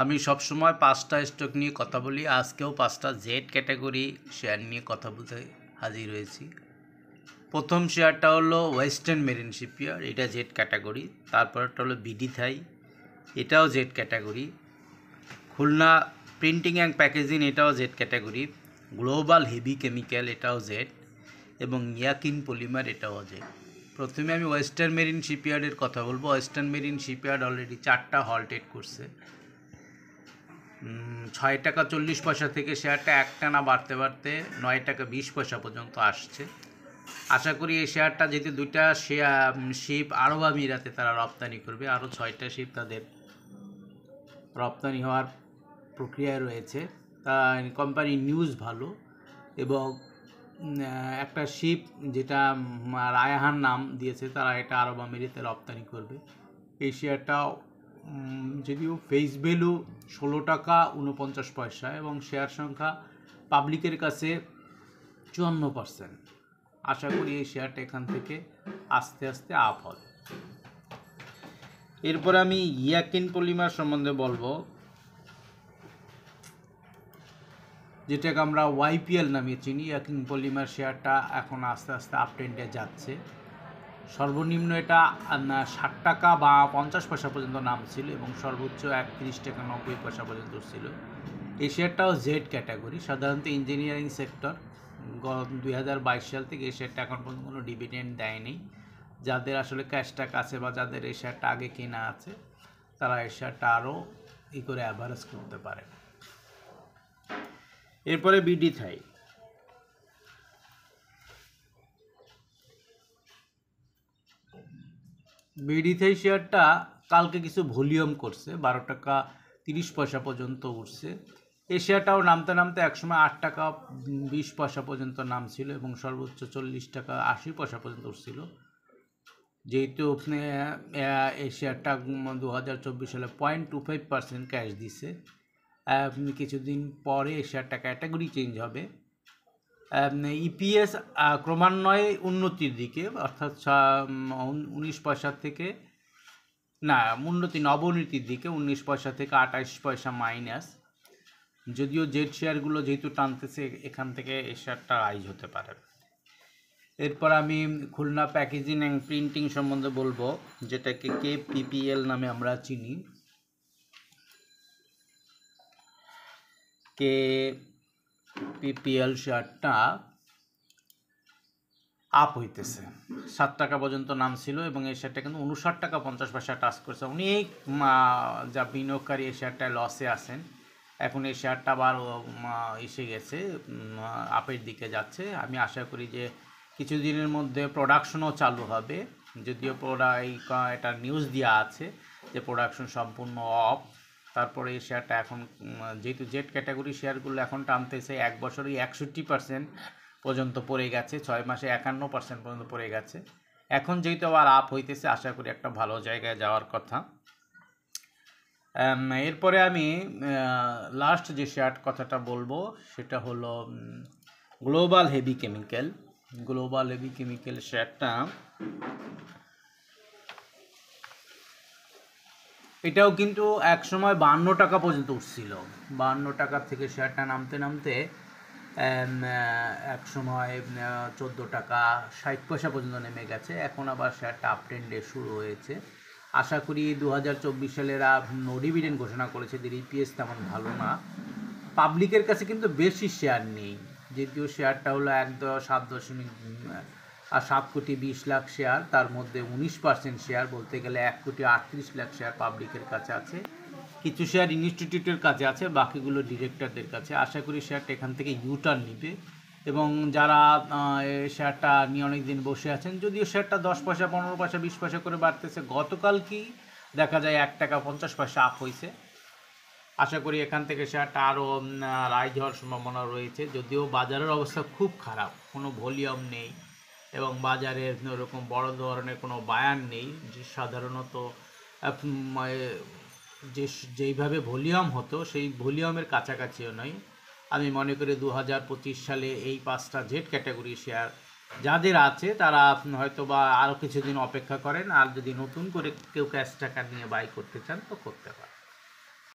আমি সবসময় 5টা স্টক নিয়ে কথা বলি। আজকেও 5টা জেড ক্যাটাগরি শেয়ার নিয়ে কথা বলতে হাজির হয়েছি। প্রথম শেয়ারটা হলো ওয়েস্টার্ন মেরিন শিপইয়ার্ড, এটা জেড ক্যাটাগরি। তারপরটা হলো বিডি থাই, এটাও Z category. Khulna printing and packaging, এটাও Z category. Global Heavy Chemical, এটাও জেড। এবং ইয়াকিন পলিমার, এটাও জেড। প্রথমে আমি ওয়েস্টার্ন মেরিন শিপইয়ার্ডের কথা বলবো। ওয়েস্টার্ন মেরিন শিপইয়ার্ড অলরেডি 4টা হল্টেড করছে। 6 টাকা 40 পয়সা থেকে শেয়ারটা একটানা বাড়তে বাড়তে 9 টাকা 20 পয়সা পর্যন্ত আসছে। আশা করি এই শেয়ারটা যেহেতু 2টা শিপ আরব আমিরাতে তারা রপ্তানি করবে, আরও 6টা শিপ তাদের রপ্তানি হওয়ার প্রক্রিয়ায় রয়েছে। তা কোম্পানির নিউজ ভালো। এবং একটা শিপ যেটা রায়হান নাম দিয়েছে, তারা এটা আরব আমিরাতে রপ্তানি করবে। এই শেয়ারটা যদিও ফেস ভ্যালু 16 টাকা 49 পয়সা এবং শেয়ার সংখ্যা পাবলিকের কাছে 54%। আশা করি এই শেয়ারটা এখান থেকে আস্তে আস্তে আপ হবে। এরপর আমি ইয়াকিন পলিমার সম্বন্ধে বলবো, যেটাকে আমরা ওয়াইপিএল নামে চিনি। ইয়াকিন পলিমার শেয়ারটা এখন আস্তে আস্তে আপ ট্রেন্ডে যাচ্ছে। সর্বনিম্ন এটা 60 টাকা বা 50 পয়সা পর্যন্ত নাম ছিল এবং সর্বোচ্চ 31 টাকা 90 পয়সা পর্যন্ত ছিল। এই শেয়ারটাও জেড ক্যাটাগরি, সাধারণত ইঞ্জিনিয়ারিং সেক্টর। 2022 সাল থেকে এই শেয়ারটা এখন পর্যন্ত কোনো ডিভিডেন্ড দেয়নি। যাদের আসলে ক্যাশটা আছে বা যাদের এই শেয়ারটা আগে কেনা আছে, তারা এই শেয়ারটা আরও করে অ্যাভারেজ করতে পারে। এরপরে বিডি থাই। বিডি থাই শেয়ারটা কালকে কিছু ভলিউম করছে, 12 টাকা 30 পয়সা পর্যন্ত উঠছে। এই শেয়ারটাও নামতে নামতে একসময় 8 টাকা 20 পয়সা পর্যন্ত নামছিল এবং সর্বোচ্চ 40 টাকা 80 পয়সা পর্যন্ত উঠছিল। যেহেতু এই শেয়ারটা 2024 সালে 0.25% ক্যাশ দিছে, কিছুদিন পরে এই শেয়ারটা ক্যাটাগরি চেঞ্জ হবে। ইপিএস ক্রমান্বয়ে উন্নতির দিকে, অর্থাৎ 19 পয়সা থেকে অবনতির দিকে, 19 পয়সা থেকে 28 পয়সা মাইনাস। যদিও জেড শেয়ারগুলো যেহেতু টানতেছে, এখান থেকে এই শেয়ারটা রাইজ হতে পারে। এরপর আমি খুলনা প্যাকেজিং অ্যান্ড প্রিন্টিং সম্বন্ধে বলবো, যেটাকে কেপিপিএল নামে আমরা চিনি। কেপিপিএল শেয়ারটা আপ হইতেছে, 7 টাকা পর্যন্ত নাম ছিল এবং এই শেয়ারটা কিন্তু 59 টাকা 50 পয়সা টাচ করছে। অনেক যা বিনিয়োগকারী এই শেয়ারটায় লসে আছেন। এখন এই শেয়ারটা আবার এসে গেছে, আপের দিকে যাচ্ছে। আমি আশা করি যে কিছুদিনের মধ্যে প্রোডাকশনও চালু হবে। যদিও এটা নিউজ দেওয়া আছে যে প্রোডাকশন সম্পূর্ণ অফ। তারপরে এই শেয়ারটা এখন যেহেতু জেড ক্যাটাগরি শেয়ারগুলো এখন টানতেছে, 1 বছরই 61% পর্যন্ত পড়ে গেছে, 6 মাসে 51% পর্যন্ত পড়ে গেছে। এখন যেহেতু আবার আপ হইতেছে, আশা করি একটা ভালো জায়গায় যাওয়ার কথা। এরপরে আমি লাস্ট যে শেয়ার কথাটা বলবো সেটা হলো global Heavy chemical. Global Heavy chemical শেয়ারটা এটাও কিন্তু এক সময় 52 টাকা পর্যন্ত উঠছিল। 52 টাকা থেকে শেয়ারটা নামতে নামতে এক সময় 14 টাকা 60 পয়সা পর্যন্ত নেমে গেছে। এখন আবার শেয়ারটা আপ ট্রেন্ডে শুরু হয়েছে। আশা করি 2024 সালে এরা নো ডিভিডেন্ড ঘোষণা করেছে, এদের ইপিএস তেমন ভালো না। পাবলিকের কাছে কিন্তু বেশি শেয়ার নেই, যদিও শেয়ারটা হলো 7 কোটি 20 লাখ শেয়ার, তার মধ্যে 19% শেয়ার, বলতে গেলে 1 কোটি 38 লাখ শেয়ার পাবলিকের কাছে আছে। কিছু শেয়ার ইনস্টিটিউটের কাছে আছে, বাকিগুলো ডিরেক্টরদের কাছে। আশা করি শেয়ারটা এখান থেকে ইউটার্ন নিবে এবং যারা শেয়ারটা নিয়ে অনেক দিন বসে আছেন, যদিও শেয়ারটা 10 পয়সা 15 পয়সা 20 পয়সা করে বাড়তেছে, গতকাল কি দেখা যায় 1 টাকা 50 পয়সা আপ হয়েছে। আশা করি এখান থেকে শেয়ারটা আরও রাইজ হওয়ার সম্ভাবনা রয়েছে। যদিও বাজারের অবস্থা খুব খারাপ, কোনো ভলিউম নেই এবং বাজারে ওরকম বড় ধরনের কোনো বায়ান নেই, যে সাধারণত যেইভাবে ভলিউম হতো সেই ভলিউমের কাছাকাছিও নয়। আমি মনে করি 2025 সালে এই 5টা জেড ক্যাটাগরি শেয়ার যাদের আছে তারা হয়তো বা আরও কিছুদিন অপেক্ষা করেন, আর যদি নতুন করে কেউ ক্যাশ টাকা নিয়ে বাই করতে চান তো করতে পারেন।